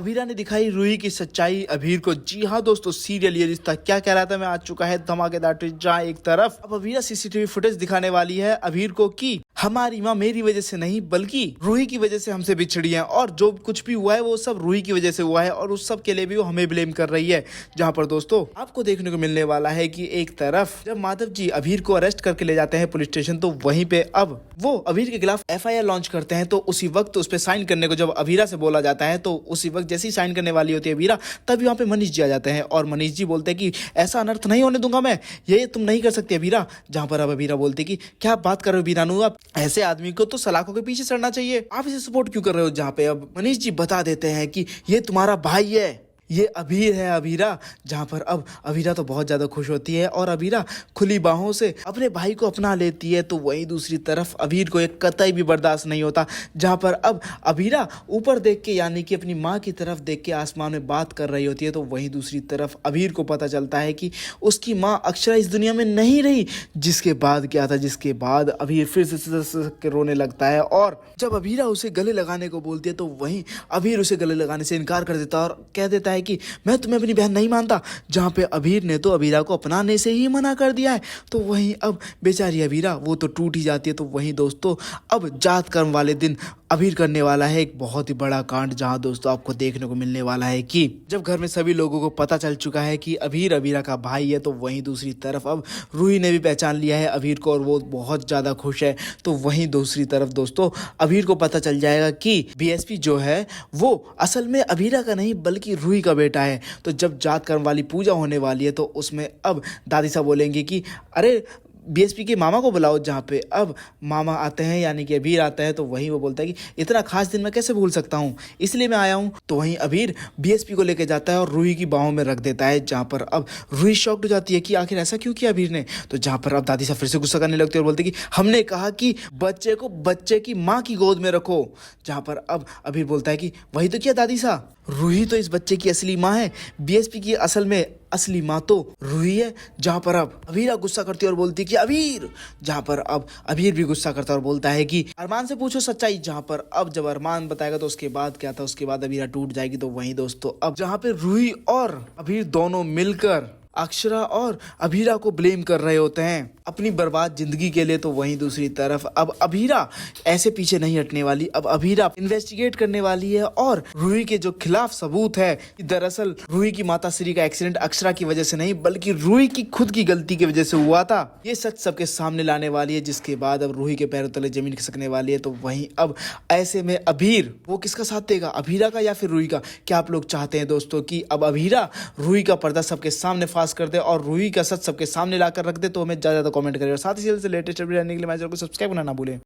अभीरा ने दिखाई रूही की सच्चाई अभीर को। जी हाँ दोस्तों, सीरियल ये रिश्ता क्या कह रहा था मैं आ चुका है धमाकेदार ट्विस्ट, जहाँ एक तरफ अब अभीरा सीसीटीवी फुटेज दिखाने वाली है अभीर को कि हमारी माँ मेरी वजह से नहीं बल्कि रूही की वजह से हमसे बिछड़ी है, और जो कुछ भी हुआ है वो सब रूही की वजह से हुआ है, और उस सब के लिए भी वो हमें ब्लेम कर रही है। जहाँ पर दोस्तों आपको देखने को मिलने वाला है कि एक तरफ जब माधव जी अभीर को अरेस्ट करके ले जाते हैं पुलिस स्टेशन, तो वहीं पे अब वो अभीर के खिलाफ FIR लॉन्च करते हैं। तो उसी वक्त उस पर साइन करने को जब अभीरा से बोला जाता है, तो उसी वक्त जैसे ही साइन करने वाली होती है अभीरा, तभी वहाँ पे मनीष जी आ जाते हैं और मनीष जी बोलते हैं कि ऐसा अनर्थ नहीं होने दूंगा मैं, ये तुम नहीं कर सकती अभीरा। जहाँ पर अब अभीरा बोलती कि क्या बात कर रहे हो बीरानू, आप ऐसे आदमी को तो सलाखों के पीछे सड़ना चाहिए, आप इसे सपोर्ट क्यों कर रहे हो। जहाँ पे अब मनीष जी बता देते हैं कि ये तुम्हारा भाई है, ये अभीर है अभीरा। जहाँ पर अब अभीरा तो बहुत ज़्यादा खुश होती है और अभीरा खुली बाहों से अपने भाई को अपना लेती है। तो वहीं दूसरी तरफ अभीर को एक कतई भी बर्दाश्त नहीं होता। जहाँ पर अब अभीरा ऊपर देख के यानी कि अपनी माँ की तरफ देख के आसमान में बात कर रही होती है, तो वहीं दूसरी तरफ अभीर को पता चलता है कि उसकी माँ अक्षरा इस दुनिया में नहीं रही। जिसके बाद क्या था, जिसके बाद अभीर फिर से के रोने लगता है, और जब अभीरा उसे गले लगाने को बोलती है तो वहीं अभीर उसे गले लगाने से इनकार कर देता है और कह देता है कि मैं तुम्हें अपनी बहन नहीं मानता। जहाँ पे अभीर ने तो अभीरा को अपनाने से ही मना कर दिया है। तो वहीं अब बेचारी अभीरा वो तो टूट ही जाती है। तो वहीं दोस्तों अब जात कर्म वाले दिन अभीर करने वाला है एक बहुत ही बड़ा कांड, जहाँ दोस्तों आपको देखने को मिलने वाला है कि जब घर में सभी लोगों को पता चल चुका है कि अभीर अभीरा का भाई है, तो वहीं दूसरी तरफ अब रूही ने भी पहचान लिया है अभीर को और वो बहुत ज़्यादा खुश है। तो वहीं दूसरी तरफ दोस्तों अभीर को पता चल जाएगा कि BSP जो है वो असल में अभीरा का नहीं बल्कि रूही का बेटा है। तो जब जात कर्म वाली पूजा होने वाली है, तो उसमें अब दादी साहब बोलेंगे कि अरे BSP के मामा को बुलाओ। जहाँ पे अब मामा आते हैं यानी कि अभीर आता है, तो वहीं वो बोलता है कि इतना खास दिन मैं कैसे भूल सकता हूँ, इसलिए मैं आया हूँ। तो वहीं अभीर BSP को लेकर जाता है और रूही की बाहों में रख देता है। जहाँ पर अब रूही शॉक्ड हो जाती है कि आखिर ऐसा क्यों किया अभीर ने। तो जहाँ पर अब दादी साहब फिर से गुस्सा करने लगती है और बोलती है कि हमने कहा कि बच्चे को बच्चे की माँ की गोद में रखो। जहाँ पर अब अभीर बोलता है कि वही तो किया दादी साहब, रूही तो इस बच्चे की असली माँ है, BSP की असल में असली माँ तो रूही है। जहाँ पर अब अभीरा गुस्सा करती है और बोलती है कि अभीर। जहाँ पर अब अभीर भी गुस्सा करता है और बोलता है कि अरमान से पूछो सच्चाई। जहाँ पर अब जब अरमान बताएगा तो उसके बाद क्या था, उसके बाद अभीरा टूट जाएगी। तो वहीं दोस्तों अब जहाँ पे रूही और अभीर दोनों मिलकर अक्षरा और अभीरा को ब्लेम कर रहे होते हैं अपनी बर्बाद जिंदगी के लिए, तो वहीं दूसरी तरफ अब अभीरा ऐसे पीछे नहीं हटने वाली। अब अभीरा इन्वेस्टिगेट करने वाली है और रूही के जो खिलाफ सबूत है कि दरअसल रूही की माता श्री का एक्सीडेंट अक्षरा की वजह से नहीं बल्कि रूही की खुद की गलती की वजह से हुआ था, ये सच सबके सामने लाने वाली है। जिसके बाद अब रूही के पैरों तले जमीन खिसकने वाली है। तो वहीं अब ऐसे में अभीर वो किसका साथ देगा, अभीरा का या फिर रूही का। क्या आप लोग चाहते हैं दोस्तों कि अब अभीरा रूही का पर्दा सबके सामने फाश कर दे और रूही का सच सबके सामने लाकर रख दे? तो हमें ज्यादा कमेंट करें और साथ ही से लेटेस्ट अपडेट जानने के लिए मेरे चैनल को सब्सक्राइब करना ना भूलें।